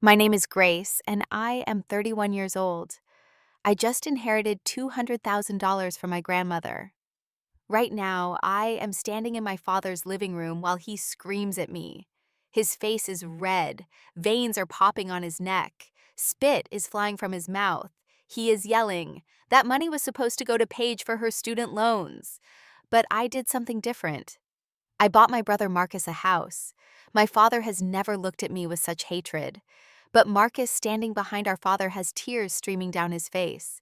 My name is Grace, and I am 31 years old. I just inherited $200,000 from my grandmother. Right now, I am standing in my father's living room while he screams at me. His face is red, veins are popping on his neck, spit is flying from his mouth. He is yelling, that money was supposed to go to Paige for her student loans. But I did something different. I bought my brother Marcus a house. My father has never looked at me with such hatred. But Marcus, standing behind our father, has tears streaming down his face.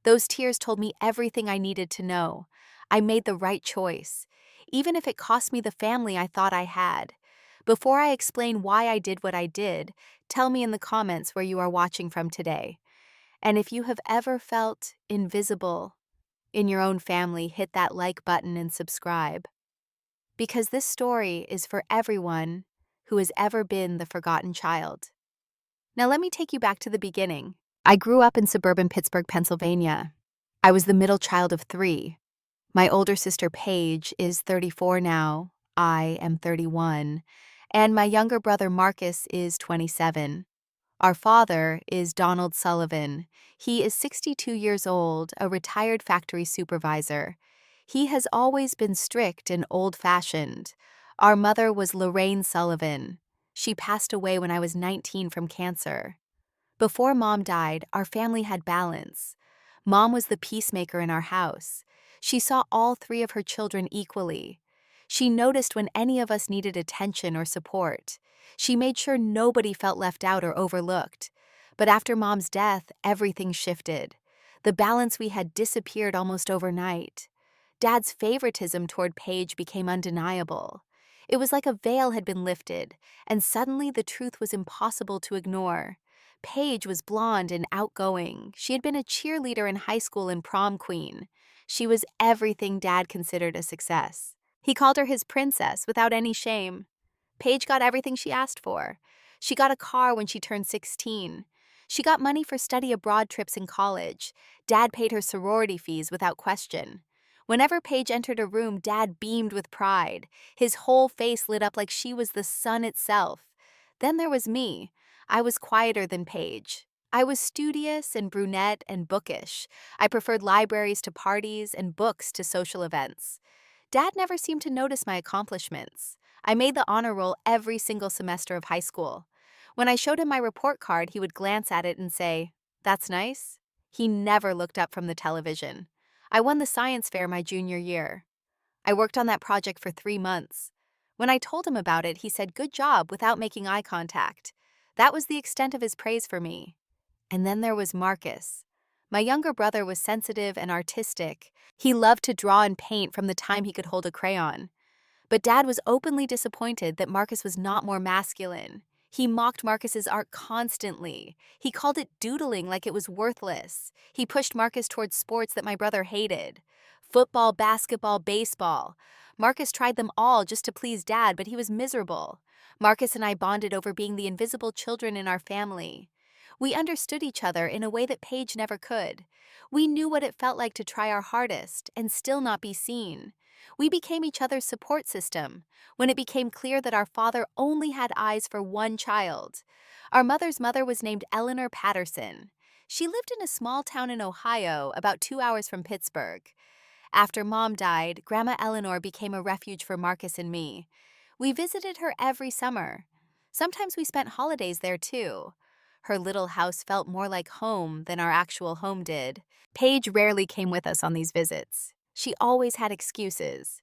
Those tears told me everything I needed to know. I made the right choice, even if it cost me the family I thought I had. Before I explain why I did what I did, tell me in the comments where you are watching from today. And if you have ever felt invisible in your own family, hit that like button and subscribe. Because this story is for everyone who has ever been the forgotten child. Now, let me take you back to the beginning. I grew up in suburban Pittsburgh, Pennsylvania. I was the middle child of three. My older sister Paige is 34 now. I am 31. And my younger brother Marcus is 27. Our father is Donald Sullivan. He is 62 years old, a retired factory supervisor. He has always been strict and old-fashioned. Our mother was Lorraine Sullivan. She passed away when I was 19 from cancer. Before Mom died, our family had balance. Mom was the peacemaker in our house. She saw all three of her children equally. She noticed when any of us needed attention or support. She made sure nobody felt left out or overlooked. But after Mom's death, everything shifted. The balance we had disappeared almost overnight. Dad's favoritism toward Paige became undeniable. It was like a veil had been lifted, and suddenly the truth was impossible to ignore. Paige was blonde and outgoing. She had been a cheerleader in high school and prom queen. She was everything Dad considered a success. He called her his princess without any shame. Paige got everything she asked for. She got a car when she turned 16. She got money for study abroad trips in college. Dad paid her sorority fees without question. Whenever Paige entered a room, Dad beamed with pride. His whole face lit up like she was the sun itself. Then there was me. I was quieter than Paige. I was studious and brunette and bookish. I preferred libraries to parties and books to social events. Dad never seemed to notice my accomplishments. I made the honor roll every single semester of high school. When I showed him my report card, he would glance at it and say, "That's nice." He never looked up from the television. I won the science fair my junior year. I worked on that project for 3 months. When I told him about it, he said, "Good job," without making eye contact. That was the extent of his praise for me. And then there was Marcus. My younger brother was sensitive and artistic. He loved to draw and paint from the time he could hold a crayon. But Dad was openly disappointed that Marcus was not more masculine. He mocked Marcus's art constantly. He called it doodling like it was worthless. He pushed Marcus towards sports that my brother hated. Football, basketball, baseball. Marcus tried them all just to please Dad, but he was miserable. Marcus and I bonded over being the invisible children in our family. We understood each other in a way that Paige never could. We knew what it felt like to try our hardest and still not be seen. We became each other's support system when it became clear that our father only had eyes for one child. Our mother's mother was named Eleanor Patterson. She lived in a small town in Ohio, about 2 hours from Pittsburgh. After Mom died, Grandma Eleanor became a refuge for Marcus and me. We visited her every summer. Sometimes we spent holidays there too. Her little house felt more like home than our actual home did. Paige rarely came with us on these visits. She always had excuses.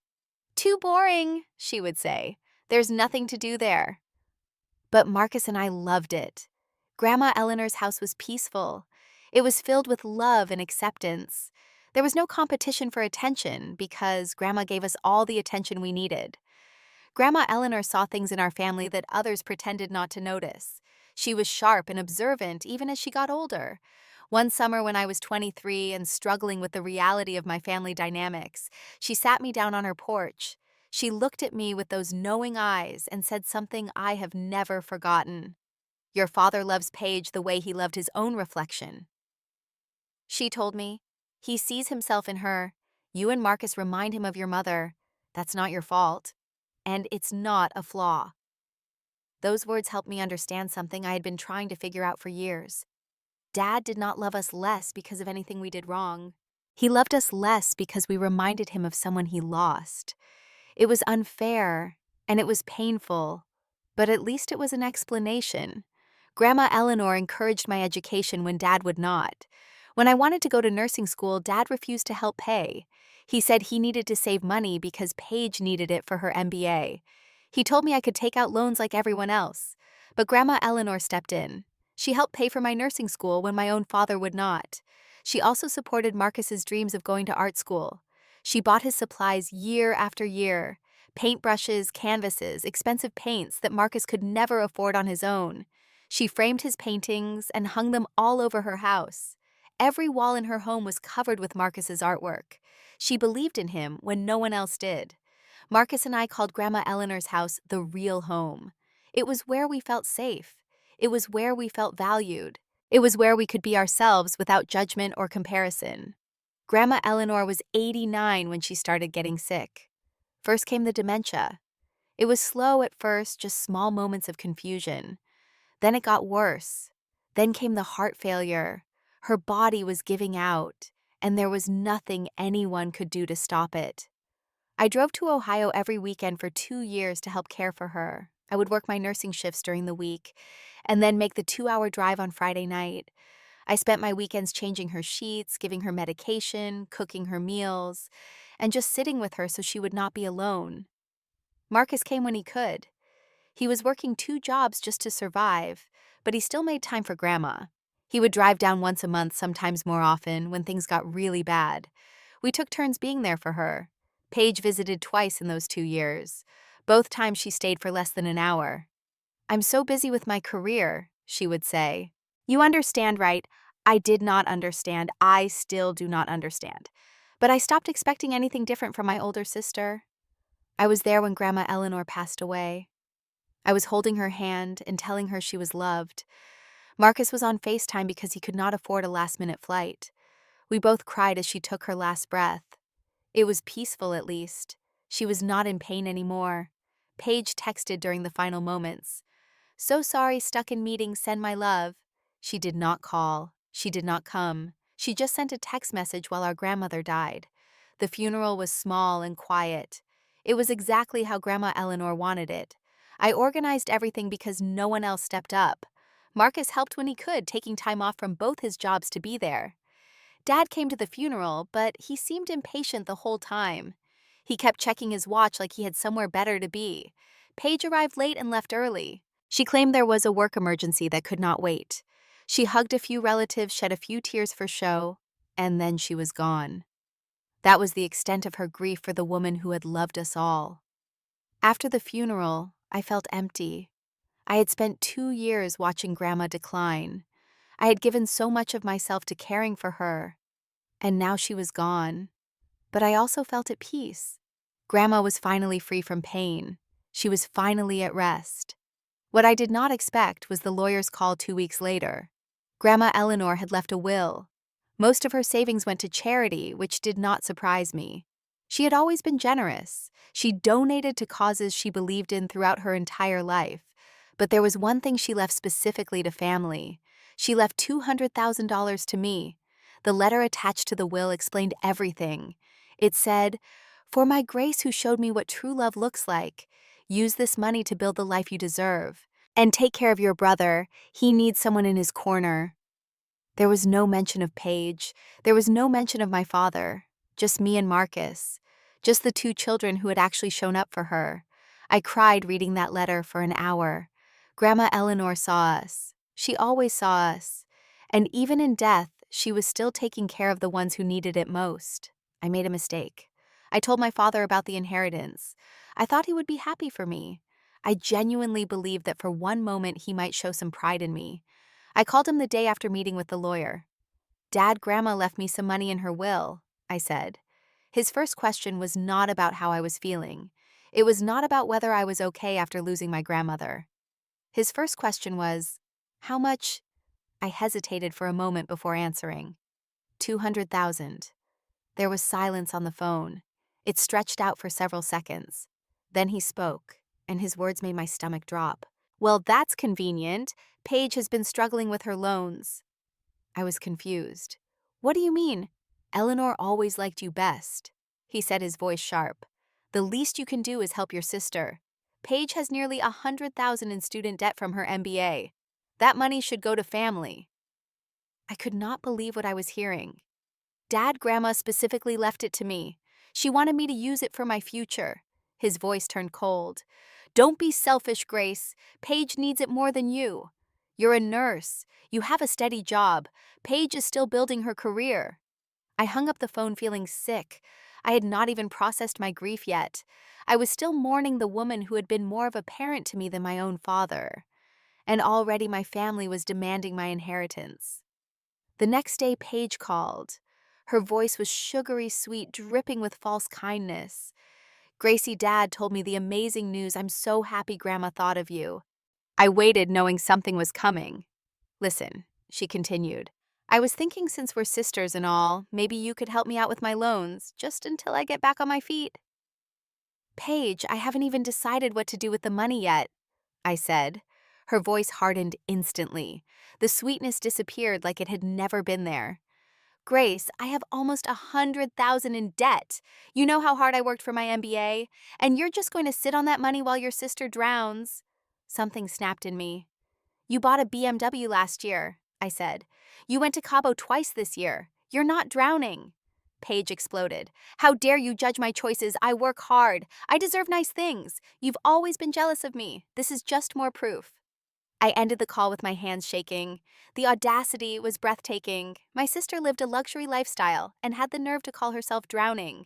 "Too boring," she would say. "There's nothing to do there." But Marcus and I loved it. Grandma Eleanor's house was peaceful. It was filled with love and acceptance. There was no competition for attention because Grandma gave us all the attention we needed. Grandma Eleanor saw things in our family that others pretended not to notice. She was sharp and observant even as she got older. One summer when I was 23 and struggling with the reality of my family dynamics, she sat me down on her porch. She looked at me with those knowing eyes and said something I have never forgotten. "Your father loves Paige the way he loved his own reflection." She told me, "He sees himself in her. You and Marcus remind him of your mother. That's not your fault. And it's not a flaw." Those words helped me understand something I had been trying to figure out for years. Dad did not love us less because of anything we did wrong. He loved us less because we reminded him of someone he lost. It was unfair, and it was painful, but at least it was an explanation. Grandma Eleanor encouraged my education when Dad would not. When I wanted to go to nursing school, Dad refused to help pay. He said he needed to save money because Paige needed it for her MBA. He told me I could take out loans like everyone else. But Grandma Eleanor stepped in. She helped pay for my nursing school when my own father would not. She also supported Marcus's dreams of going to art school. She bought his supplies year after year: paintbrushes, canvases, expensive paints that Marcus could never afford on his own. She framed his paintings and hung them all over her house. Every wall in her home was covered with Marcus's artwork. She believed in him when no one else did. Marcus and I called Grandma Eleanor's house the real home. It was where we felt safe. It was where we felt valued. It was where we could be ourselves without judgment or comparison. Grandma Eleanor was 89 when she started getting sick. First came the dementia. It was slow at first, just small moments of confusion. Then it got worse. Then came the heart failure. Her body was giving out, and there was nothing anyone could do to stop it. I drove to Ohio every weekend for 2 years to help care for her. I would work my nursing shifts during the week, and then make the 2-hour drive on Friday night. I spent my weekends changing her sheets, giving her medication, cooking her meals, and just sitting with her so she would not be alone. Marcus came when he could. He was working 2 jobs just to survive, but he still made time for Grandma. He would drive down once a month, sometimes more often, when things got really bad. We took turns being there for her. Paige visited twice in those 2 years. Both times she stayed for less than an hour. "I'm so busy with my career," she would say. "You understand, right?" I did not understand. I still do not understand. But I stopped expecting anything different from my older sister. I was there when Grandma Eleanor passed away. I was holding her hand and telling her she was loved. Marcus was on FaceTime because he could not afford a last-minute flight. We both cried as she took her last breath. It was peaceful, at least. She was not in pain anymore. Paige texted during the final moments. "So sorry, stuck in meetings, send my love." She did not call. She did not come. She just sent a text message while our grandmother died. The funeral was small and quiet. It was exactly how Grandma Eleanor wanted it. I organized everything because no one else stepped up. Marcus helped when he could, taking time off from both his jobs to be there. Dad came to the funeral, but he seemed impatient the whole time. He kept checking his watch like he had somewhere better to be. Paige arrived late and left early. She claimed there was a work emergency that could not wait. She hugged a few relatives, shed a few tears for show, and then she was gone. That was the extent of her grief for the woman who had loved us all. After the funeral, I felt empty. I had spent 2 years watching Grandma decline. I had given so much of myself to caring for her, and now she was gone. But I also felt at peace. Grandma was finally free from pain. She was finally at rest. What I did not expect was the lawyer's call 2 weeks later. Grandma Eleanor had left a will. Most of her savings went to charity, which did not surprise me. She had always been generous. She donated to causes she believed in throughout her entire life. But there was one thing she left specifically to family. She left $200,000 to me. The letter attached to the will explained everything. It said, "For my Grace who showed me what true love looks like, use this money to build the life you deserve. And take care of your brother. He needs someone in his corner." There was no mention of Paige. There was no mention of my father. Just me and Marcus. Just the 2 children who had actually shown up for her. I cried reading that letter for an hour. Grandma Eleanor saw us. She always saw us. And even in death, she was still taking care of the ones who needed it most. I made a mistake. I told my father about the inheritance. I thought he would be happy for me. I genuinely believed that for one moment he might show some pride in me. I called him the day after meeting with the lawyer. "Dad, Grandma left me some money in her will," I said. His first question was not about how I was feeling. It was not about whether I was okay after losing my grandmother. His first question was, "How much?" I hesitated for a moment before answering. 200,000. There was silence on the phone. It stretched out for several seconds. Then he spoke, and his words made my stomach drop. Well, that's convenient. Paige has been struggling with her loans. I was confused. What do you mean? Eleanor always liked you best, he said, his voice sharp. The least you can do is help your sister. Paige has nearly $100,000 in student debt from her MBA. That money should go to family. I could not believe what I was hearing. Grandma specifically left it to me. She wanted me to use it for my future. His voice turned cold. Don't be selfish, Grace. Paige needs it more than you. You're a nurse. You have a steady job. Paige is still building her career. I hung up the phone feeling sick. I had not even processed my grief yet. I was still mourning the woman who had been more of a parent to me than my own father. And already my family was demanding my inheritance. The next day, Paige called. Her voice was sugary sweet, dripping with false kindness. Gracie, Dad told me the amazing news. I'm so happy Grandma thought of you. I waited, knowing something was coming. Listen, she continued. I was thinking, since we're sisters and all, maybe you could help me out with my loans, just until I get back on my feet. Paige, I haven't even decided what to do with the money yet, I said. Her voice hardened instantly. The sweetness disappeared like it had never been there. Grace, I have almost $100,000 in debt. You know how hard I worked for my MBA? And you're just going to sit on that money while your sister drowns. Something snapped in me. You bought a BMW last year, I said. You went to Cabo twice this year. You're not drowning. Paige exploded. How dare you judge my choices? I work hard. I deserve nice things. You've always been jealous of me. This is just more proof. I ended the call with my hands shaking. The audacity was breathtaking. My sister lived a luxury lifestyle and had the nerve to call herself drowning.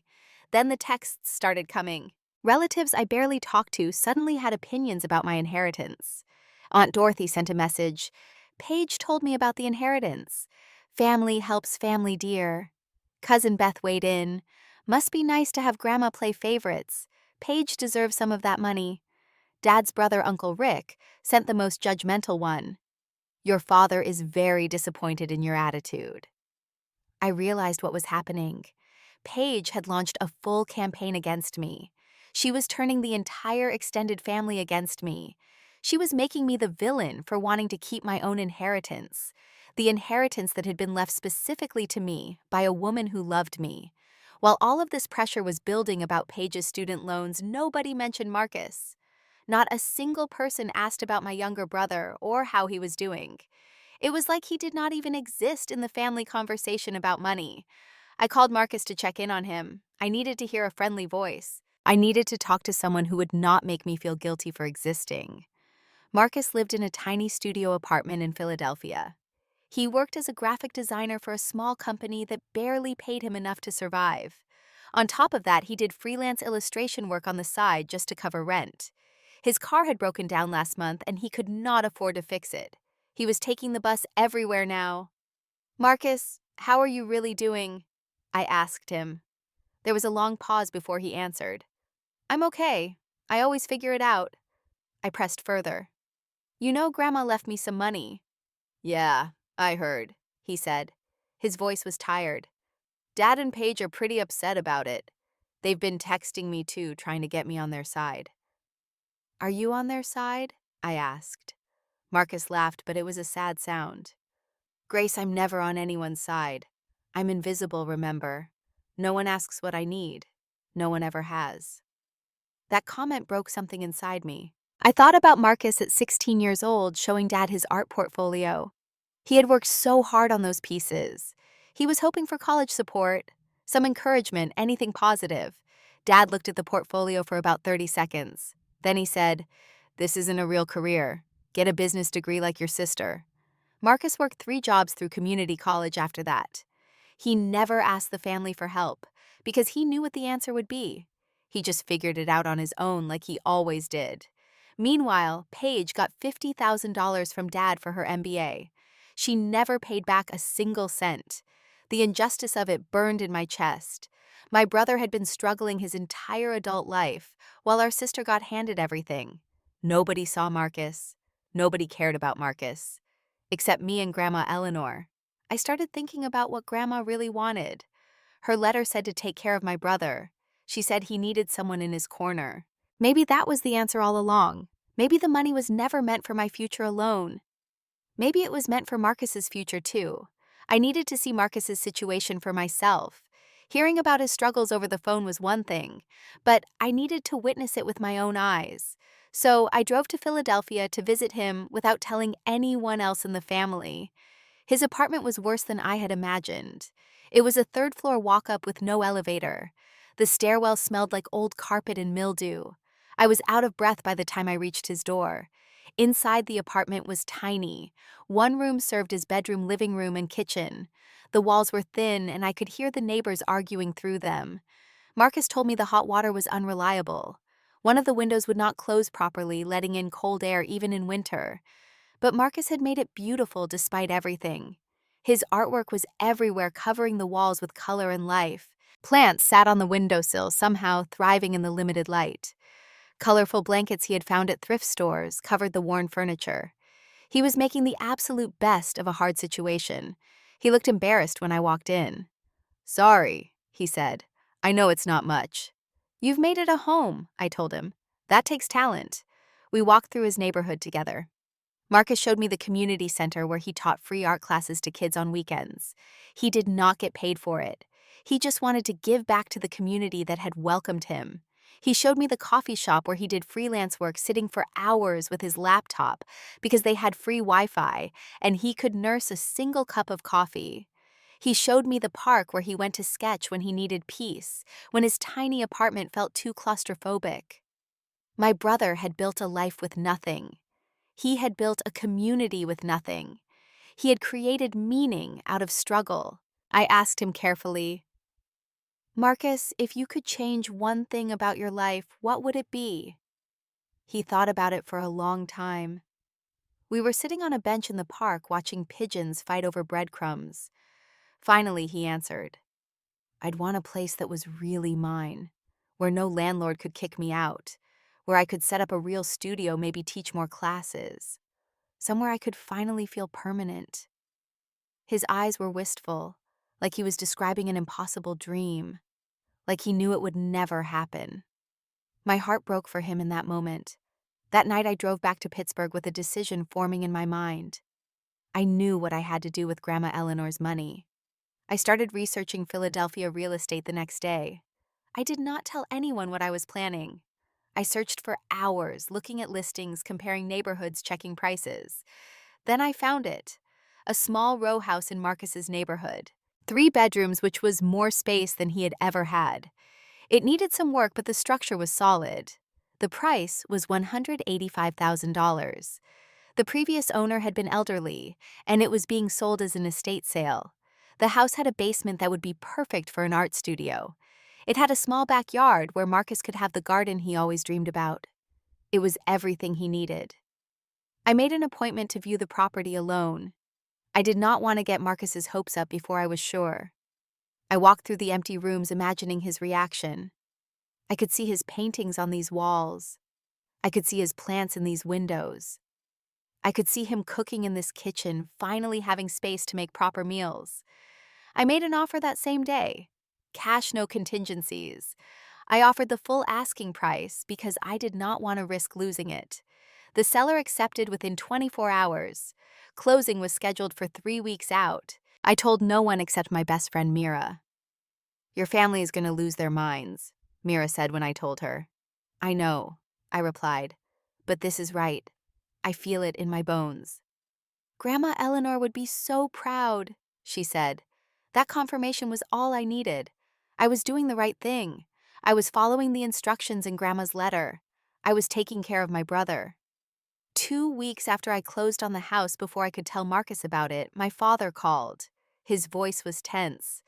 Then the texts started coming. Relatives I barely talked to suddenly had opinions about my inheritance. Aunt Dorothy sent a message. Paige told me about the inheritance. Family helps family, dear. Cousin Beth weighed in. Must be nice to have Grandma play favorites. Paige deserves some of that money. Dad's brother, Uncle Rick, sent the most judgmental one. Your father is very disappointed in your attitude. I realized what was happening. Paige had launched a full campaign against me. She was turning the entire extended family against me. She was making me the villain for wanting to keep my own inheritance, the inheritance that had been left specifically to me by a woman who loved me. While all of this pressure was building about Paige's student loans, nobody mentioned Marcus. Not a single person asked about my younger brother or how he was doing. It was like he did not even exist in the family conversation about money. I called Marcus to check in on him. I needed to hear a friendly voice. I needed to talk to someone who would not make me feel guilty for existing. Marcus lived in a tiny studio apartment in Philadelphia. He worked as a graphic designer for a small company that barely paid him enough to survive. On top of that, he did freelance illustration work on the side just to cover rent. His car had broken down last month and he could not afford to fix it. He was taking the bus everywhere now. Marcus, how are you really doing? I asked him. There was a long pause before he answered. I'm okay. I always figure it out. I pressed further. You know, Grandma left me some money. Yeah, I heard, he said. His voice was tired. Dad and Paige are pretty upset about it. They've been texting me too, trying to get me on their side. Are you on their side? I asked. Marcus laughed, but it was a sad sound. Grace, I'm never on anyone's side. I'm invisible, remember? No one asks what I need. No one ever has. That comment broke something inside me. I thought about Marcus at 16 years old showing Dad his art portfolio. He had worked so hard on those pieces. He was hoping for college support, some encouragement, anything positive. Dad looked at the portfolio for about 30 seconds. Then he said, "This isn't a real career. Get a business degree like your sister." Marcus worked 3 jobs through community college after that. He never asked the family for help because he knew what the answer would be. He just figured it out on his own like he always did. Meanwhile, Paige got $50,000 from Dad for her MBA. She never paid back a single cent. The injustice of it burned in my chest. My brother had been struggling his entire adult life, while our sister got handed everything. Nobody saw Marcus. Nobody cared about Marcus. Except me and Grandma Eleanor. I started thinking about what Grandma really wanted. Her letter said to take care of my brother. She said he needed someone in his corner. Maybe that was the answer all along. Maybe the money was never meant for my future alone. Maybe it was meant for Marcus's future too. I needed to see Marcus's situation for myself. Hearing about his struggles over the phone was one thing, but I needed to witness it with my own eyes. So I drove to Philadelphia to visit him without telling anyone else in the family. His apartment was worse than I had imagined. It was a third-floor walk-up with no elevator. The stairwell smelled like old carpet and mildew. I was out of breath by the time I reached his door. Inside the apartment was tiny. One room served as bedroom, living room, and kitchen. The walls were thin, and I could hear the neighbors arguing through them. Marcus told me the hot water was unreliable. One of the windows would not close properly, letting in cold air even in winter. But Marcus had made it beautiful despite everything. His artwork was everywhere, covering the walls with color and life. Plants sat on the windowsill, somehow thriving in the limited light. Colorful blankets he had found at thrift stores covered the worn furniture. He was making the absolute best of a hard situation. He looked embarrassed when I walked in. "Sorry," he said. "I know it's not much." "You've made it a home," I told him. "That takes talent." We walked through his neighborhood together. Marcus showed me the community center where he taught free art classes to kids on weekends. He did not get paid for it. He just wanted to give back to the community that had welcomed him. He showed me the coffee shop where he did freelance work, sitting for hours with his laptop because they had free Wi-Fi and he could nurse a single cup of coffee. He showed me the park where he went to sketch when he needed peace, when his tiny apartment felt too claustrophobic. My brother had built a life with nothing. He had built a community with nothing. He had created meaning out of struggle. I asked him carefully, "Marcus, if you could change one thing about your life, what would it be?" He thought about it for a long time. We were sitting on a bench in the park watching pigeons fight over breadcrumbs. Finally, he answered, "I'd want a place that was really mine, where no landlord could kick me out, where I could set up a real studio, maybe teach more classes. Somewhere I could finally feel permanent." His eyes were wistful, like he was describing an impossible dream, like he knew it would never happen. My heart broke for him in that moment. That night I drove back to Pittsburgh with a decision forming in my mind. I knew what I had to do with Grandma Eleanor's money. I started researching Philadelphia real estate the next day. I did not tell anyone what I was planning. I searched for hours, looking at listings, comparing neighborhoods, checking prices. Then I found it. A small row house in Marcus's neighborhood. 3 bedrooms, which was more space than he had ever had. It needed some work, but the structure was solid. The price was $185,000. The previous owner had been elderly, and it was being sold as an estate sale. The house had a basement that would be perfect for an art studio. It had a small backyard where Marcus could have the garden he always dreamed about. It was everything he needed. I made an appointment to view the property alone. I did not want to get Marcus's hopes up before I was sure. I walked through the empty rooms, imagining his reaction. I could see his paintings on these walls. I could see his plants in these windows. I could see him cooking in this kitchen, finally having space to make proper meals. I made an offer that same day. Cash, no contingencies. I offered the full asking price because I did not want to risk losing it. The seller accepted within 24 hours. Closing was scheduled for 3 weeks out. I told no one except my best friend Mira. "Your family is going to lose their minds," Mira said when I told her. "I know," I replied, "but this is right. I feel it in my bones." "Grandma Eleanor would be so proud," she said. That confirmation was all I needed. I was doing the right thing. I was following the instructions in Grandma's letter. I was taking care of my brother. 2 weeks after I closed on the house, before I could tell Marcus about it, my father called. His voice was tense.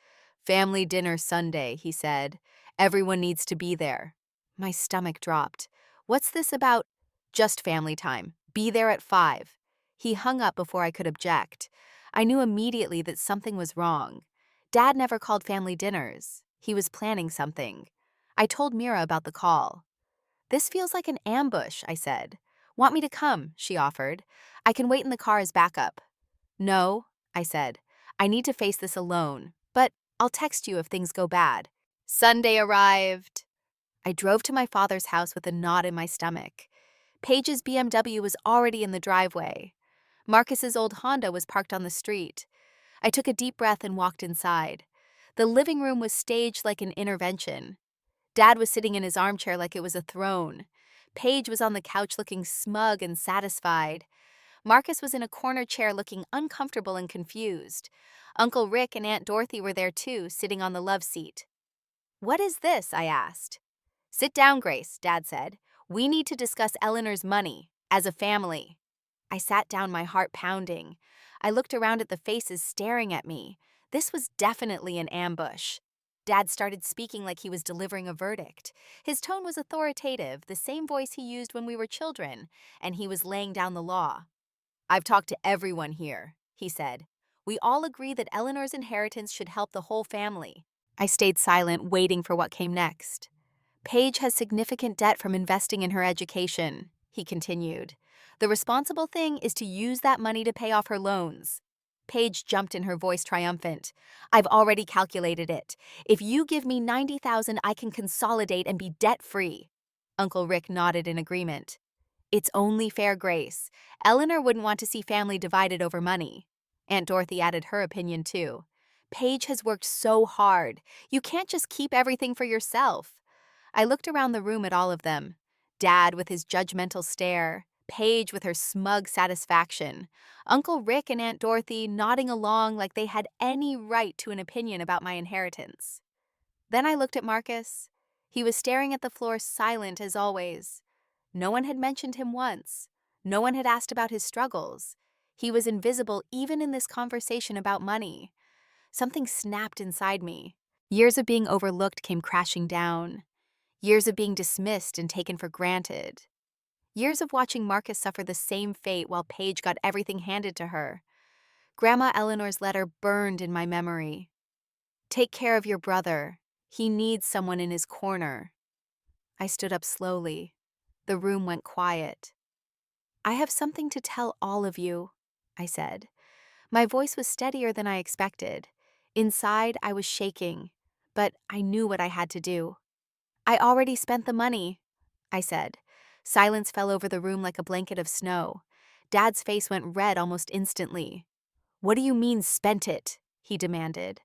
"Family dinner Sunday," he said. "Everyone needs to be there." My stomach dropped. "What's this about?" "Just family time. Be there at 5. He hung up before I could object. I knew immediately that something was wrong. Dad never called family dinners. He was planning something. I told Mira about the call. "This feels like an ambush," I said. "Want me to come?" she offered. "I can wait in the car as backup." "No," I said. "I need to face this alone, but I'll text you if things go bad." Sunday arrived. I drove to my father's house with a knot in my stomach. Paige's BMW was already in the driveway. Marcus's old Honda was parked on the street. I took a deep breath and walked inside. The living room was staged like an intervention. Dad was sitting in his armchair like it was a throne. Paige was on the couch looking smug and satisfied. Marcus was in a corner chair looking uncomfortable and confused. Uncle Rick and Aunt Dorothy were there too, sitting on the love seat. "What is this?" I asked. "Sit down, Grace," Dad said. "We need to discuss Eleanor's money, as a family." I sat down, my heart pounding. I looked around at the faces staring at me. This was definitely an ambush. Dad started speaking like he was delivering a verdict. His tone was authoritative, the same voice he used when we were children, and he was laying down the law. "I've talked to everyone here," he said. "We all agree that Eleanor's inheritance should help the whole family." I stayed silent, waiting for what came next. "Paige has significant debt from investing in her education," he continued. "The responsible thing is to use that money to pay off her loans." Paige jumped in, her voice triumphant. "I've already calculated it. If you give me $90,000, I can consolidate and be debt-free." Uncle Rick nodded in agreement. "It's only fair, Grace. Eleanor wouldn't want to see family divided over money." Aunt Dorothy added her opinion too. "Paige has worked so hard. You can't just keep everything for yourself." I looked around the room at all of them. Dad with his judgmental stare, Paige with her smug satisfaction, Uncle Rick and Aunt Dorothy nodding along like they had any right to an opinion about my inheritance. Then I looked at Marcus. He was staring at the floor, silent as always. No one had mentioned him once. No one had asked about his struggles. He was invisible even in this conversation about money. Something snapped inside me. Years of being overlooked came crashing down. Years of being dismissed and taken for granted. Years of watching Marcus suffer the same fate while Paige got everything handed to her. Grandma Eleanor's letter burned in my memory. "Take care of your brother. He needs someone in his corner." I stood up slowly. The room went quiet. "I have something to tell all of you," I said. My voice was steadier than I expected. Inside, I was shaking, but I knew what I had to do. "I already spent the money," I said. Silence fell over the room like a blanket of snow. Dad's face went red almost instantly. "What do you mean, spent it?" he demanded.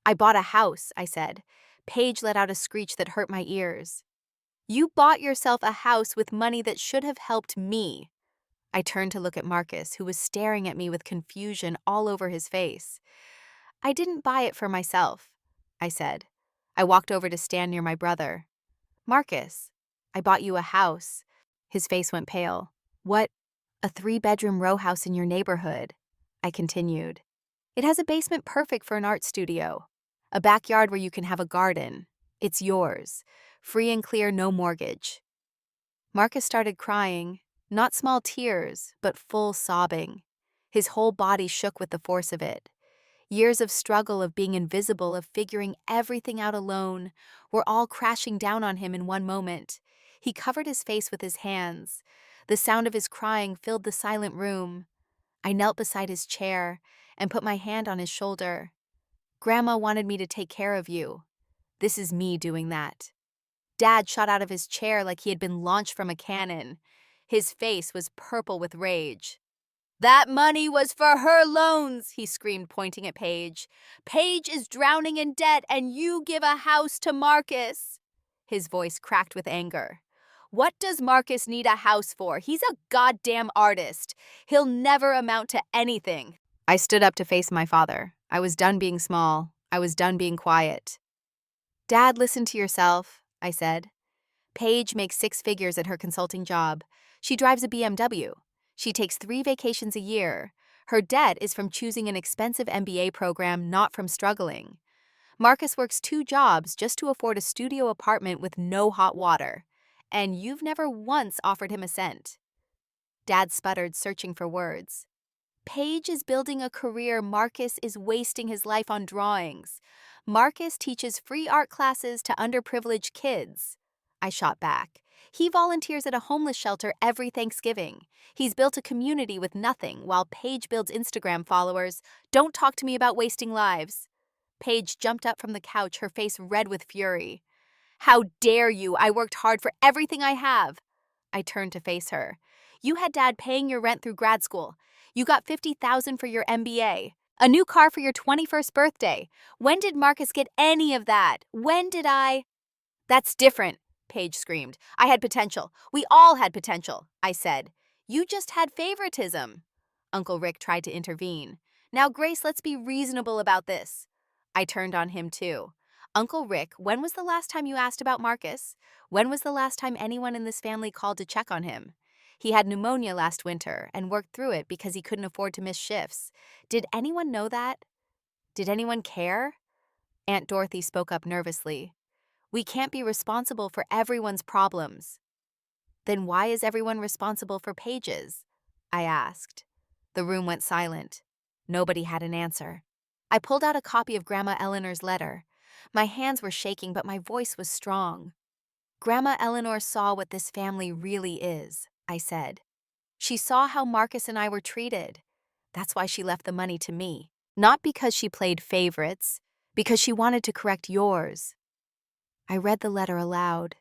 "I bought a house," I said. Paige let out a screech that hurt my ears. "You bought yourself a house with money that should have helped me." I turned to look at Marcus, who was staring at me with confusion all over his face. "I didn't buy it for myself," I said. I walked over to stand near my brother. "Marcus, I bought you a house." His face went pale. "What?" "A 3-bedroom row house in your neighborhood," I continued. "It has a basement perfect for an art studio. A backyard where you can have a garden. It's yours. Free and clear, no mortgage." Marcus started crying, not small tears, but full sobbing. His whole body shook with the force of it. Years of struggle, of being invisible, of figuring everything out alone, were all crashing down on him in one moment. He covered his face with his hands. The sound of his crying filled the silent room. I knelt beside his chair and put my hand on his shoulder. "Grandma wanted me to take care of you. This is me doing that." Dad shot out of his chair like he had been launched from a cannon. His face was purple with rage. "That money was for her loans," he screamed, pointing at Paige. "Paige is drowning in debt, and you give a house to Marcus." His voice cracked with anger. "What does Marcus need a house for? He's a goddamn artist. He'll never amount to anything." I stood up to face my father. I was done being small. I was done being quiet. "Dad, listen to yourself," I said. "Paige makes 6 figures at her consulting job. She drives a BMW. She takes 3 vacations a year. Her debt is from choosing an expensive MBA program, not from struggling. Marcus works 2 jobs just to afford a studio apartment with no hot water. And you've never once offered him a cent." Dad sputtered, searching for words. "Paige is building a career. Marcus is wasting his life on drawings. Marcus teaches free art classes to underprivileged kids." I shot back. "He volunteers at a homeless shelter every Thanksgiving. He's built a community with nothing, while Paige builds Instagram followers. Don't talk to me about wasting lives." Paige jumped up from the couch, her face red with fury. "How dare you? I worked hard for everything I have." I turned to face her. You had Dad paying your rent through grad school. You got $50,000 for your MBA. A new car for your 21st birthday. When did Marcus get any of that? When did I? That's different, Paige screamed. I had potential. We all had potential, I said. You just had favoritism. Uncle Rick tried to intervene. Now, Grace, let's be reasonable about this. I turned on him too. Uncle Rick, when was the last time you asked about Marcus? When was the last time anyone in this family called to check on him? He had pneumonia last winter and worked through it because he couldn't afford to miss shifts. Did anyone know that? Did anyone care? Aunt Dorothy spoke up nervously. We can't be responsible for everyone's problems. Then why is everyone responsible for Paige's? I asked. The room went silent. Nobody had an answer. I pulled out a copy of Grandma Eleanor's letter. My hands were shaking, but my voice was strong. Grandma Eleanor saw what this family really is, I said. She saw how Marcus and I were treated. That's why she left the money to me. Not because she played favorites, because she wanted to correct yours. I read the letter aloud,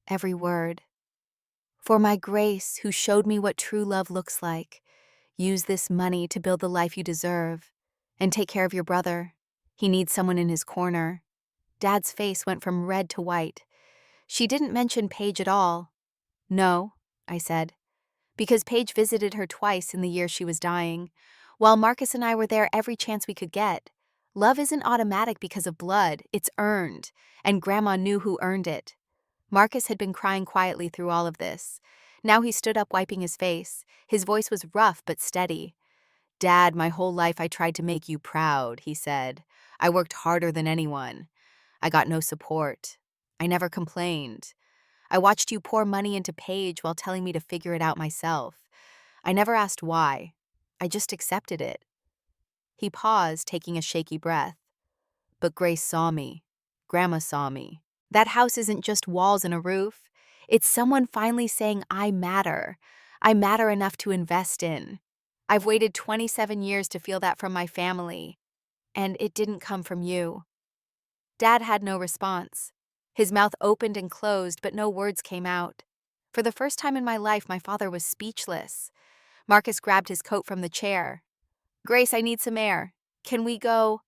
every word. For my Grace, who showed me what true love looks like, use this money to build the life you deserve. And take care of your brother. He needs someone in his corner. Dad's face went from red to white. She didn't mention Paige at all. No, I said, because Paige visited her twice in the year she was dying, while Marcus and I were there every chance we could get. Love isn't automatic because of blood, it's earned, and Grandma knew who earned it. Marcus had been crying quietly through all of this. Now he stood up wiping his face. His voice was rough but steady. Dad, my whole life I tried to make you proud, he said. I worked harder than anyone. I got no support. I never complained. I watched you pour money into Paige while telling me to figure it out myself. I never asked why. I just accepted it. He paused, taking a shaky breath. But Grace saw me. Grandma saw me. That house isn't just walls and a roof. It's someone finally saying I matter. I matter enough to invest in. I've waited 27 years to feel that from my family, and it didn't come from you. Dad had no response. His mouth opened and closed, but no words came out. For the first time in my life, my father was speechless. Marcus grabbed his coat from the chair. Grace, I need some air. Can we go?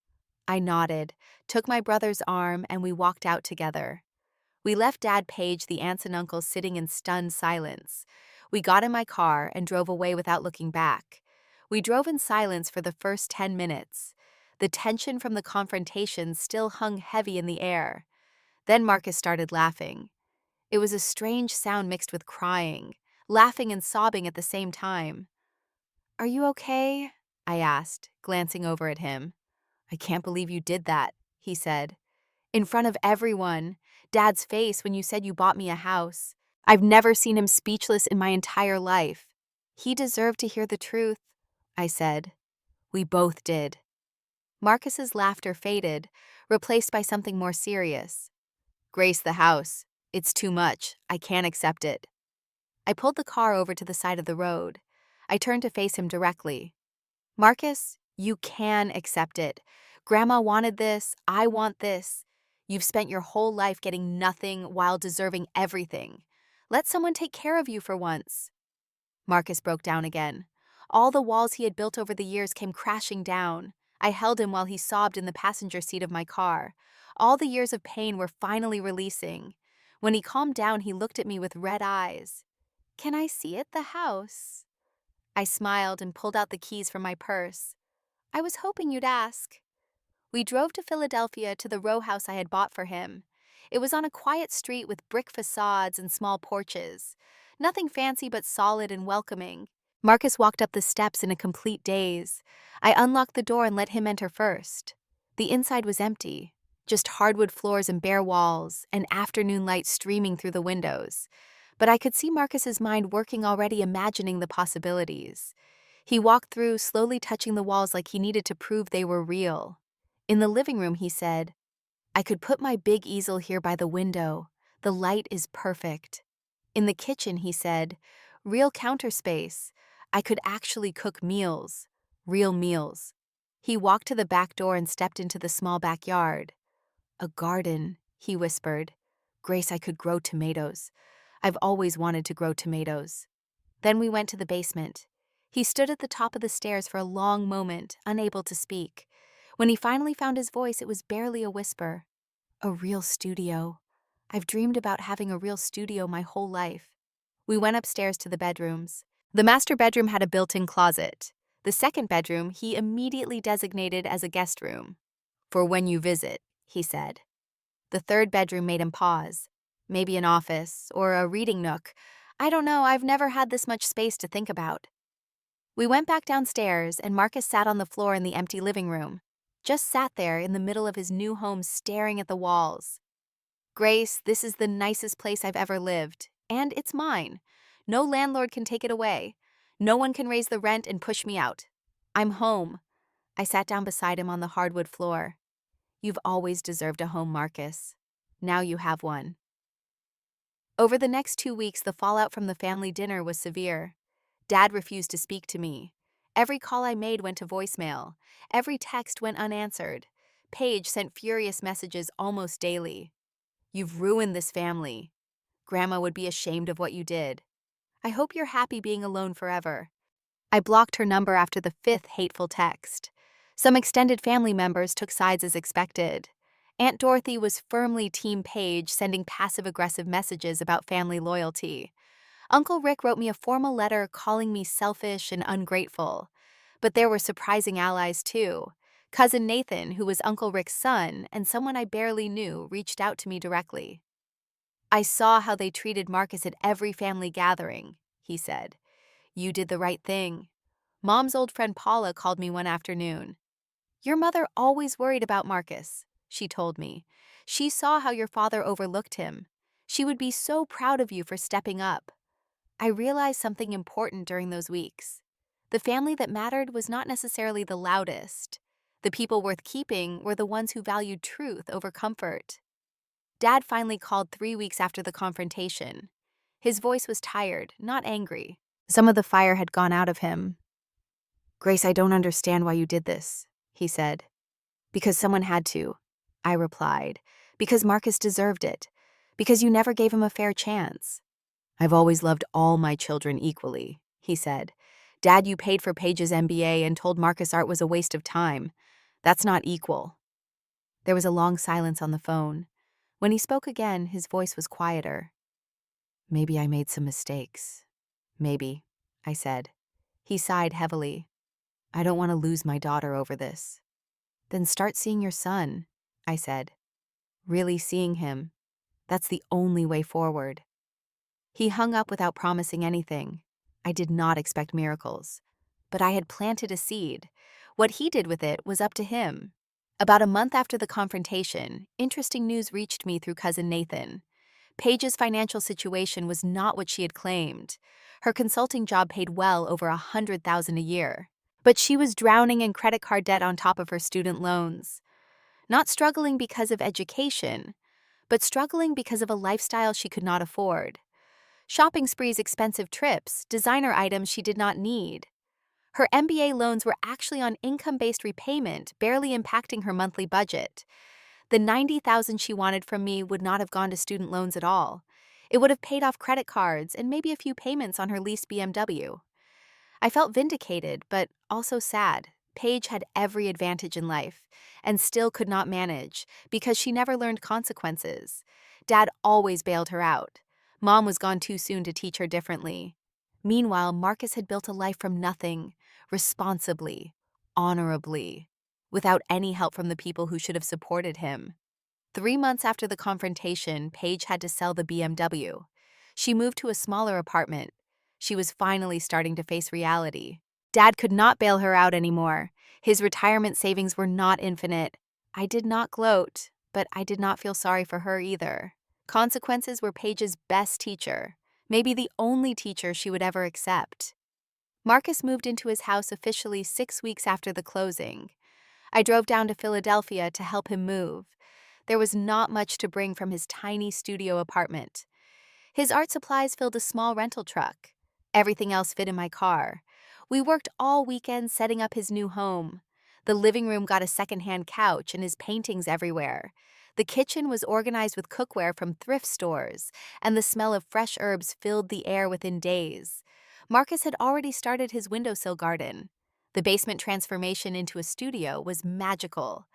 I nodded, took my brother's arm, and we walked out together. We left Dad, Paige, the aunts and uncles sitting in stunned silence. We got in my car and drove away without looking back. We drove in silence for the first 10 minutes. The tension from the confrontation still hung heavy in the air. Then Marcus started laughing. It was a strange sound mixed with crying, laughing and sobbing at the same time. Are you okay? I asked, glancing over at him. I can't believe you did that, he said. In front of everyone, Dad's face when you said you bought me a house. I've never seen him speechless in my entire life. He deserved to hear the truth, I said. We both did. Marcus's laughter faded, replaced by something more serious. Grace, the house. It's too much. I can't accept it. I pulled the car over to the side of the road. I turned to face him directly. Marcus, you can accept it. Grandma wanted this. I want this. You've spent your whole life getting nothing while deserving everything. Let someone take care of you for once. Marcus broke down again. All the walls he had built over the years came crashing down. I held him while he sobbed in the passenger seat of my car. All the years of pain were finally releasing. When he calmed down, he looked at me with red eyes. Can I see it, the house? I smiled and pulled out the keys from my purse. I was hoping you'd ask. We drove to Philadelphia to the row house I had bought for him. It was on a quiet street with brick facades and small porches. Nothing fancy but solid and welcoming. Marcus walked up the steps in a complete daze. I unlocked the door and let him enter first. The inside was empty, just hardwood floors and bare walls, and afternoon light streaming through the windows. But I could see Marcus's mind working already, imagining the possibilities. He walked through, slowly touching the walls like he needed to prove they were real. In the living room, he said, I could put my big easel here by the window. The light is perfect. In the kitchen, he said, real counter space. I could actually cook meals, real meals. He walked to the back door and stepped into the small backyard. A garden, he whispered. Grace, I could grow tomatoes. I've always wanted to grow tomatoes. Then we went to the basement. He stood at the top of the stairs for a long moment, unable to speak. When he finally found his voice, it was barely a whisper. A real studio. I've dreamed about having a real studio my whole life. We went upstairs to the bedrooms. The master bedroom had a built-in closet. The second bedroom he immediately designated as a guest room. For when you visit, he said. The third bedroom made him pause. Maybe an office or a reading nook. I don't know, I've never had this much space to think about. We went back downstairs and Marcus sat on the floor in the empty living room. Just sat there in the middle of his new home staring at the walls. Grace, this is the nicest place I've ever lived, and it's mine. No landlord can take it away. No one can raise the rent and push me out. I'm home. I sat down beside him on the hardwood floor. You've always deserved a home, Marcus. Now you have one. Over the next 2 weeks, the fallout from the family dinner was severe. Dad refused to speak to me. Every call I made went to voicemail. Every text went unanswered. Paige sent furious messages almost daily. You've ruined this family. Grandma would be ashamed of what you did. I hope you're happy being alone forever. I blocked her number after the 5th hateful text. Some extended family members took sides as expected. Aunt Dorothy was firmly Team Paige, sending passive-aggressive messages about family loyalty. Uncle Rick wrote me a formal letter calling me selfish and ungrateful. But there were surprising allies too. Cousin Nathan, who was Uncle Rick's son and someone I barely knew, reached out to me directly. I saw how they treated Marcus at every family gathering, he said. You did the right thing. Mom's old friend Paula called me one afternoon. Your mother always worried about Marcus, she told me. She saw how your father overlooked him. She would be so proud of you for stepping up. I realized something important during those weeks. The family that mattered was not necessarily the loudest. The people worth keeping were the ones who valued truth over comfort. Dad finally called 3 weeks after the confrontation. His voice was tired, not angry. Some of the fire had gone out of him. Grace, I don't understand why you did this, he said. Because someone had to, I replied. Because Marcus deserved it. Because you never gave him a fair chance. I've always loved all my children equally, he said. Dad, you paid for Paige's MBA and told Marcus art was a waste of time. That's not equal. There was a long silence on the phone. When he spoke again, his voice was quieter. Maybe I made some mistakes. Maybe, I said. He sighed heavily. I don't want to lose my daughter over this. Then start seeing your son, I said. Really seeing him. That's the only way forward. He hung up without promising anything. I did not expect miracles. But I had planted a seed. What he did with it was up to him. About a month after the confrontation, interesting news reached me through cousin Nathan. Paige's financial situation was not what she had claimed. Her consulting job paid well over $100,000 a year. But she was drowning in credit card debt on top of her student loans. Not struggling because of education, but struggling because of a lifestyle she could not afford. Shopping sprees, expensive trips, designer items she did not need. Her MBA loans were actually on income-based repayment, barely impacting her monthly budget. The $90,000 she wanted from me would not have gone to student loans at all. It would have paid off credit cards and maybe a few payments on her leased BMW. I felt vindicated, but also sad. Paige had every advantage in life, and still could not manage, because she never learned consequences. Dad always bailed her out. Mom was gone too soon to teach her differently. Meanwhile, Marcus had built a life from nothing, responsibly, honorably, without any help from the people who should have supported him. 3 months after the confrontation, Paige had to sell the BMW. She moved to a smaller apartment. She was finally starting to face reality. Dad could not bail her out anymore. His retirement savings were not infinite. I did not gloat, but I did not feel sorry for her either. Consequences were Paige's best teacher, maybe the only teacher she would ever accept. Marcus moved into his house officially 6 weeks after the closing. I drove down to Philadelphia to help him move. There was not much to bring from his tiny studio apartment. His art supplies filled a small rental truck. Everything else fit in my car. We worked all weekend setting up his new home. The living room got a secondhand couch and his paintings everywhere. The kitchen was organized with cookware from thrift stores, and the smell of fresh herbs filled the air within days. Marcus had already started his windowsill garden. The basement transformation into a studio was magical.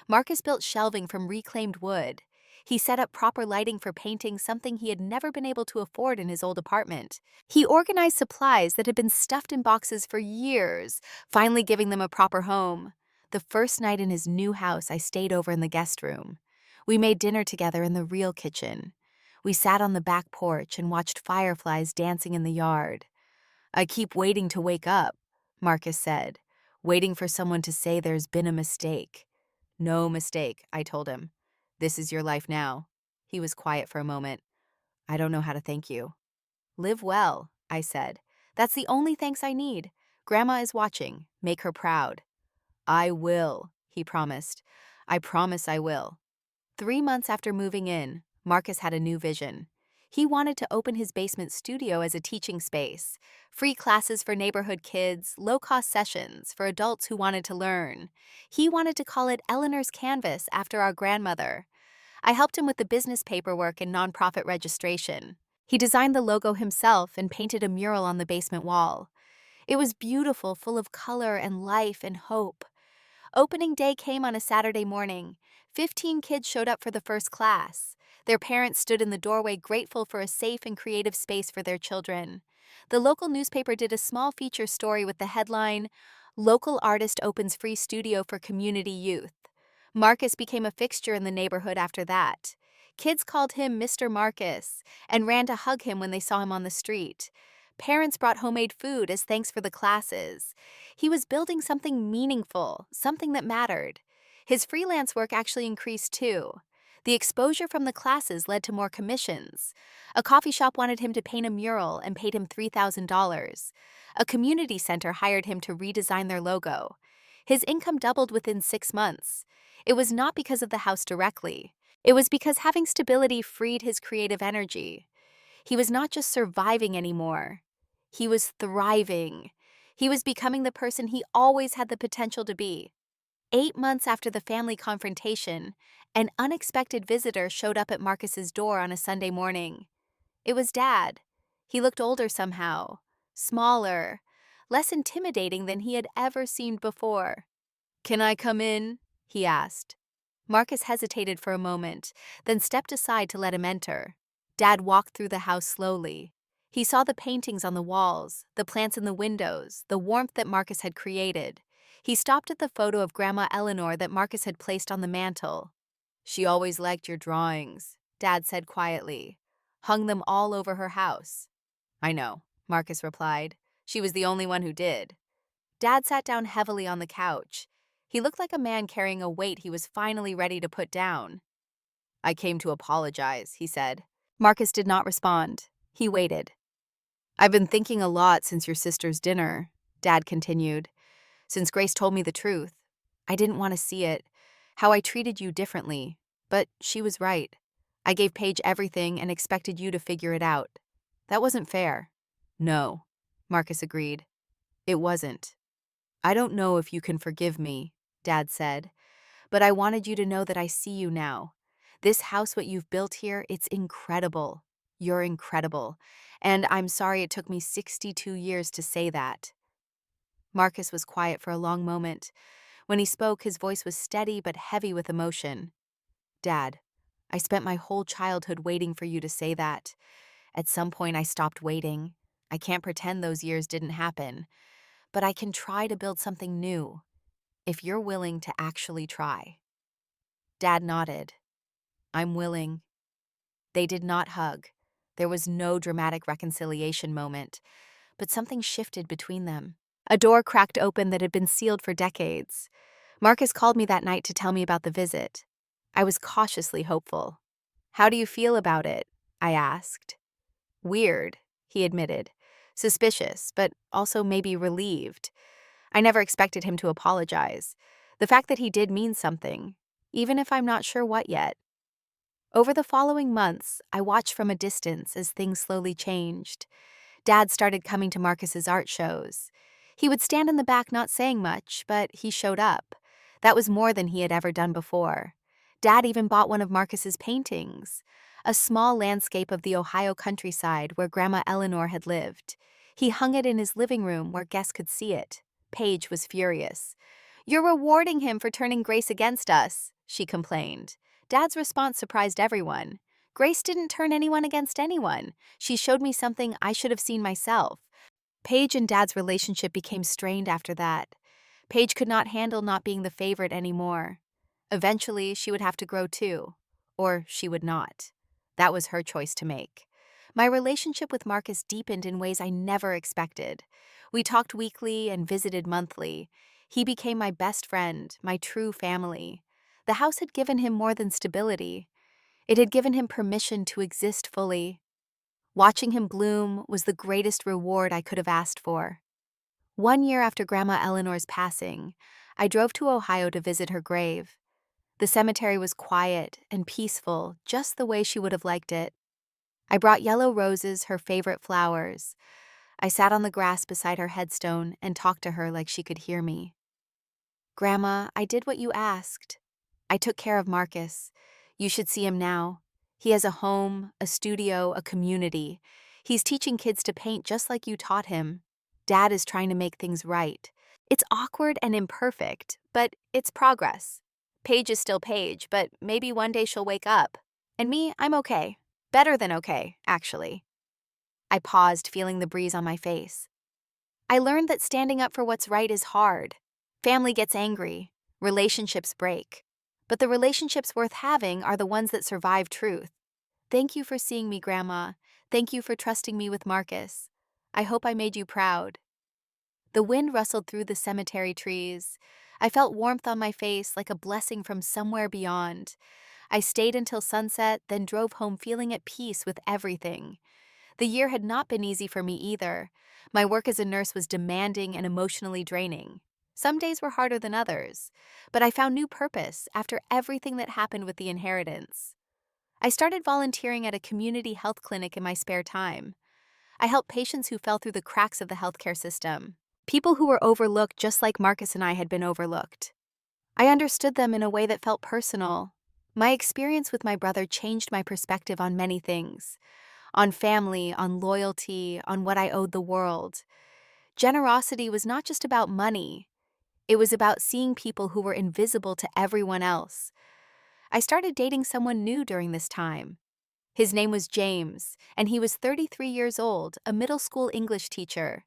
Marcus built shelving from reclaimed wood. He set up proper lighting for painting, something he had never been able to afford in his old apartment. He organized supplies that had been stuffed in boxes for years, finally giving them a proper home. The first night in his new house, I stayed over in the guest room. We made dinner together in the real kitchen. We sat on the back porch and watched fireflies dancing in the yard. "I keep waiting to wake up," Marcus said, "waiting for someone to say there's been a mistake." "No mistake," I told him. "This is your life now." He was quiet for a moment. "I don't know how to thank you." "Live well," I said. "That's the only thanks I need. Grandma is watching. Make her proud." "I will," he promised. "I promise I will." 3 months after moving in, Marcus had a new vision. He wanted to open his basement studio as a teaching space. Free classes for neighborhood kids, low-cost sessions for adults who wanted to learn. He wanted to call it Eleanor's Canvas after our grandmother. I helped him with the business paperwork and nonprofit registration. He designed the logo himself and painted a mural on the basement wall. It was beautiful, full of color and life and hope. Opening day came on a Saturday morning. 15 kids showed up for the first class. Their parents stood in the doorway grateful for a safe and creative space for their children. The local newspaper did a small feature story with the headline, "Local Artist Opens Free Studio for Community Youth." Marcus became a fixture in the neighborhood after that. Kids called him Mr. Marcus and ran to hug him when they saw him on the street. Parents brought homemade food as thanks for the classes. He was building something meaningful, something that mattered. His freelance work actually increased too. The exposure from the classes led to more commissions. A coffee shop wanted him to paint a mural and paid him $3,000. A community center hired him to redesign their logo. His income doubled within 6 months. It was not because of the house directly. It was because having stability freed his creative energy. He was not just surviving anymore. He was thriving. He was becoming the person he always had the potential to be. 8 months after the family confrontation, an unexpected visitor showed up at Marcus's door on a Sunday morning. It was Dad. He looked older somehow, smaller, less intimidating than he had ever seemed before. "Can I come in?" he asked. Marcus hesitated for a moment, then stepped aside to let him enter. Dad walked through the house slowly. He saw the paintings on the walls, the plants in the windows, the warmth that Marcus had created. He stopped at the photo of Grandma Eleanor that Marcus had placed on the mantel. "She always liked your drawings," Dad said quietly. "Hung them all over her house." "I know," Marcus replied. "She was the only one who did." Dad sat down heavily on the couch. He looked like a man carrying a weight he was finally ready to put down. "I came to apologize," he said. Marcus did not respond. He waited. "I've been thinking a lot since your sister's dinner," Dad continued. "Since Grace told me the truth. I didn't want to see it, how I treated you differently. But she was right. I gave Paige everything and expected you to figure it out. That wasn't fair." "No," Marcus agreed. "It wasn't. I don't know if you can forgive me," Dad said, "but I wanted you to know that I see you now. This house, what you've built here, it's incredible. You're incredible. And I'm sorry it took me 62 years to say that." Marcus was quiet for a long moment. When he spoke, his voice was steady but heavy with emotion. "Dad, I spent my whole childhood waiting for you to say that. At some point, I stopped waiting. I can't pretend those years didn't happen. But I can try to build something new, if you're willing to actually try." Dad nodded. "I'm willing." They did not hug. There was no dramatic reconciliation moment, but something shifted between them. A door cracked open that had been sealed for decades. Marcus called me that night to tell me about the visit. I was cautiously hopeful. "How do you feel about it?" I asked. "Weird," he admitted. "Suspicious, but also maybe relieved." I never expected him to apologize. The fact that he did means something, even if I'm not sure what yet. Over the following months, I watched from a distance as things slowly changed. Dad started coming to Marcus's art shows. He would stand in the back not saying much, but he showed up. That was more than he had ever done before. Dad even bought one of Marcus's paintings, a small landscape of the Ohio countryside where Grandma Eleanor had lived. He hung it in his living room where guests could see it. Paige was furious. "You're rewarding him for turning Grace against us," she complained. Dad's response surprised everyone. Grace didn't turn anyone against anyone. She showed me something I should have seen myself. Paige and Dad's relationship became strained after that. Paige could not handle not being the favorite anymore. Eventually, she would have to grow too. Or she would not. That was her choice to make. My relationship with Marcus deepened in ways I never expected. We talked weekly and visited monthly. He became my best friend, my true family. The house had given him more than stability. It had given him permission to exist fully. Watching him bloom was the greatest reward I could have asked for. One year after Grandma Eleanor's passing, I drove to Ohio to visit her grave. The cemetery was quiet and peaceful, just the way she would have liked it. I brought yellow roses, her favorite flowers. I sat on the grass beside her headstone and talked to her like she could hear me. "Grandma, I did what you asked. I took care of Marcus. You should see him now. He has a home, a studio, a community. He's teaching kids to paint just like you taught him. Dad is trying to make things right. It's awkward and imperfect, but it's progress. Paige is still Paige, but maybe one day she'll wake up. And me, I'm okay. Better than okay, actually." I paused, feeling the breeze on my face. I learned that standing up for what's right is hard. Family gets angry. Relationships break. But the relationships worth having are the ones that survive truth. Thank you for seeing me, Grandma. Thank you for trusting me with Marcus. I hope I made you proud. The wind rustled through the cemetery trees. I felt warmth on my face like a blessing from somewhere beyond. I stayed until sunset, then drove home feeling at peace with everything. The year had not been easy for me either. My work as a nurse was demanding and emotionally draining. Some days were harder than others, but I found new purpose after everything that happened with the inheritance. I started volunteering at a community health clinic in my spare time. I helped patients who fell through the cracks of the healthcare system, people who were overlooked just like Marcus and I had been overlooked. I understood them in a way that felt personal. My experience with my brother changed my perspective on many things. On family, on loyalty, on what I owed the world. Generosity was not just about money. It was about seeing people who were invisible to everyone else. I started dating someone new during this time. His name was James, and he was 33 years old, a middle school English teacher.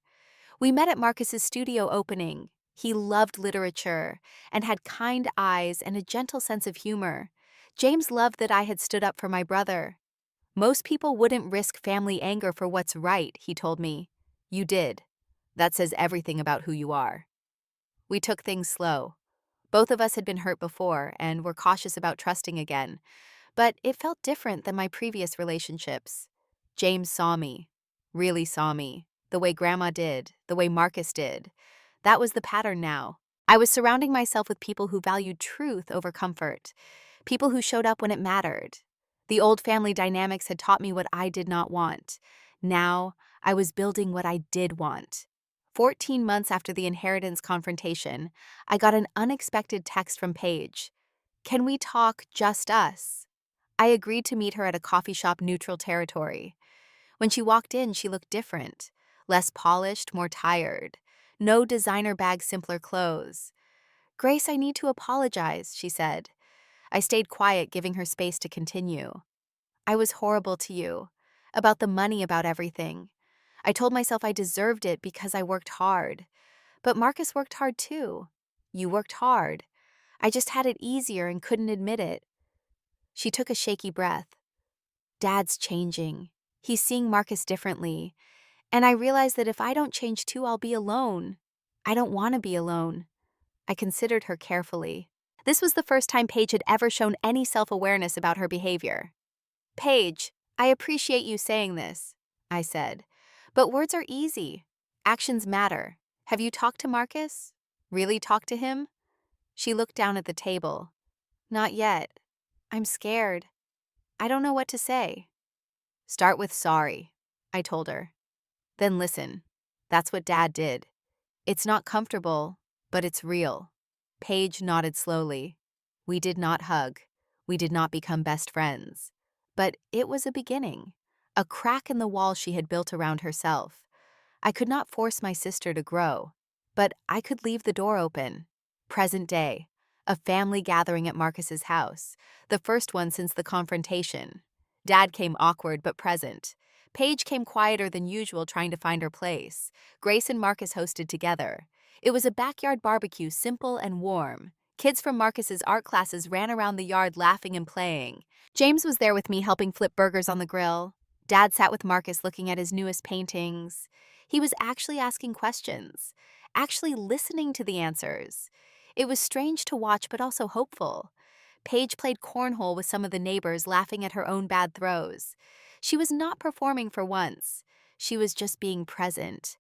We met at Marcus's studio opening. He loved literature and had kind eyes and a gentle sense of humor. James loved that I had stood up for my brother. "Most people wouldn't risk family anger for what's right," he told me. "You did. That says everything about who you are." We took things slow. Both of us had been hurt before and were cautious about trusting again, but it felt different than my previous relationships. James saw me, really saw me, the way Grandma did, the way Marcus did. That was the pattern now. I was surrounding myself with people who valued truth over comfort, people who showed up when it mattered. The old family dynamics had taught me what I did not want. Now, I was building what I did want. 14 months after the inheritance confrontation, I got an unexpected text from Paige. "Can we talk just us?" I agreed to meet her at a coffee shop neutral territory. When she walked in, she looked different. Less polished, more tired. No designer bag, simpler clothes. "Grace, I need to apologize," she said. I stayed quiet, giving her space to continue. "I was horrible to you. About the money, about everything. I told myself I deserved it because I worked hard. But Marcus worked hard too. You worked hard. I just had it easier and couldn't admit it." She took a shaky breath. "Dad's changing. He's seeing Marcus differently. And I realize that if I don't change too, I'll be alone. I don't want to be alone." I considered her carefully. This was the first time Paige had ever shown any self-awareness about her behavior. "Paige, I appreciate you saying this," I said. "But words are easy. Actions matter. Have you talked to Marcus? Really talked to him?" She looked down at the table. "Not yet. I'm scared. I don't know what to say." "Start with sorry," I told her. "Then listen. That's what Dad did. It's not comfortable, but it's real. Paige nodded slowly. We did not hug. We did not become best friends. But it was a beginning, a crack in the wall she had built around herself. I could not force my sister to grow, but I could leave the door open. Present day, a family gathering at Marcus's house, the first one since the confrontation. Dad came awkward but present. Paige came quieter than usual, trying to find her place. Grace and Marcus hosted together. It was a backyard barbecue, simple and warm. Kids from Marcus's art classes ran around the yard laughing and playing. James was there with me helping flip burgers on the grill. Dad sat with Marcus looking at his newest paintings. He was actually asking questions, actually listening to the answers. It was strange to watch but also hopeful. Paige played cornhole with some of the neighbors, laughing at her own bad throws. She was not performing for once. She was just being present.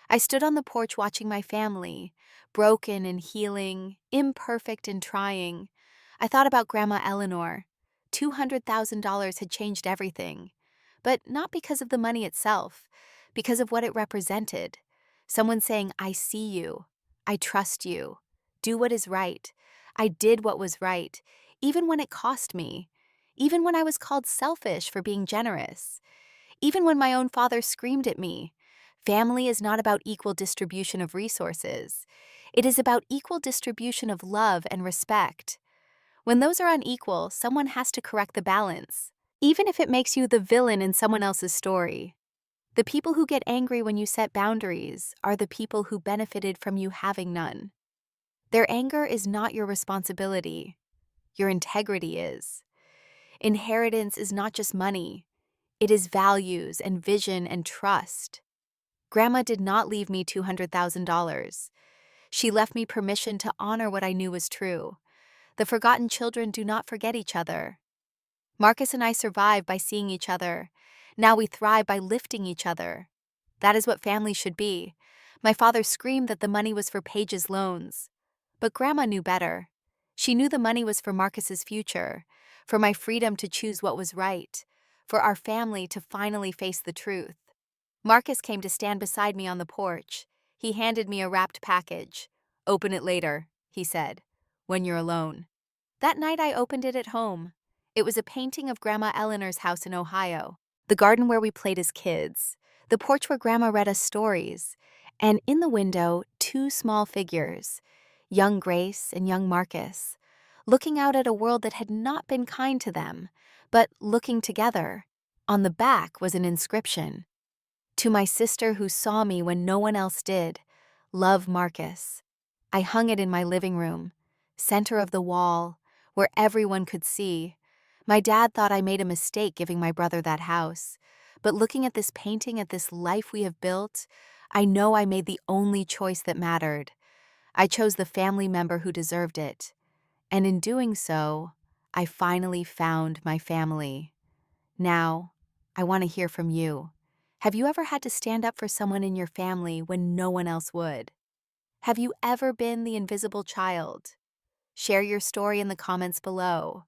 I stood on the porch watching my family, broken and healing, imperfect and trying. I thought about Grandma Eleanor. $200,000 had changed everything. But not because of the money itself, because of what it represented. Someone saying, I see you. I trust you. Do what is right. I did what was right, even when it cost me. Even when I was called selfish for being generous. Even when my own father screamed at me. Family is not about equal distribution of resources. It is about equal distribution of love and respect. When those are unequal, someone has to correct the balance, even if it makes you the villain in someone else's story. The people who get angry when you set boundaries are the people who benefited from you having none. Their anger is not your responsibility. Your integrity is. Inheritance is not just money. It is values and vision and trust. Grandma did not leave me $200,000. She left me permission to honor what I knew was true. The forgotten children do not forget each other. Marcus and I survived by seeing each other. Now we thrive by lifting each other. That is what family should be. My father screamed that the money was for Paige's loans. But Grandma knew better. She knew the money was for Marcus's future, for my freedom to choose what was right, for our family to finally face the truth. Marcus came to stand beside me on the porch. He handed me a wrapped package. Open it later, he said, when you're alone. That night I opened it at home. It was a painting of Grandma Eleanor's house in Ohio, the garden where we played as kids, the porch where Grandma read us stories, and in the window, two small figures, young Grace and young Marcus, looking out at a world that had not been kind to them, but looking together. On the back was an inscription. To my sister who saw me when no one else did, love Marcus. I hung it in my living room, center of the wall, where everyone could see. My dad thought I made a mistake giving my brother that house, but looking at this painting, at this life we have built, I know I made the only choice that mattered. I chose the family member who deserved it, and in doing so, I finally found my family. Now, I want to hear from you. Have you ever had to stand up for someone in your family when no one else would? Have you ever been the invisible child? Share your story in the comments below.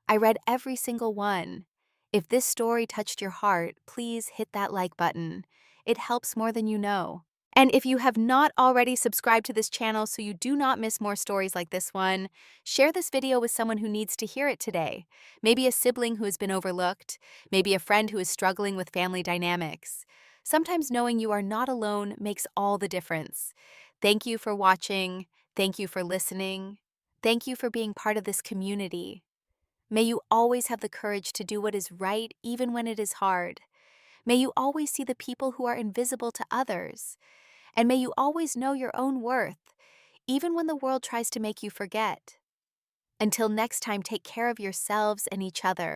I read every single one. If this story touched your heart, please hit that like button. It helps more than you know. And if you have not already subscribed to this channel so you do not miss more stories like this one, share this video with someone who needs to hear it today. Maybe a sibling who has been overlooked, maybe a friend who is struggling with family dynamics. Sometimes knowing you are not alone makes all the difference. Thank you for watching. Thank you for listening. Thank you for being part of this community. May you always have the courage to do what is right even when it is hard. May you always see the people who are invisible to others. And may you always know your own worth, even when the world tries to make you forget. Until next time, take care of yourselves and each other.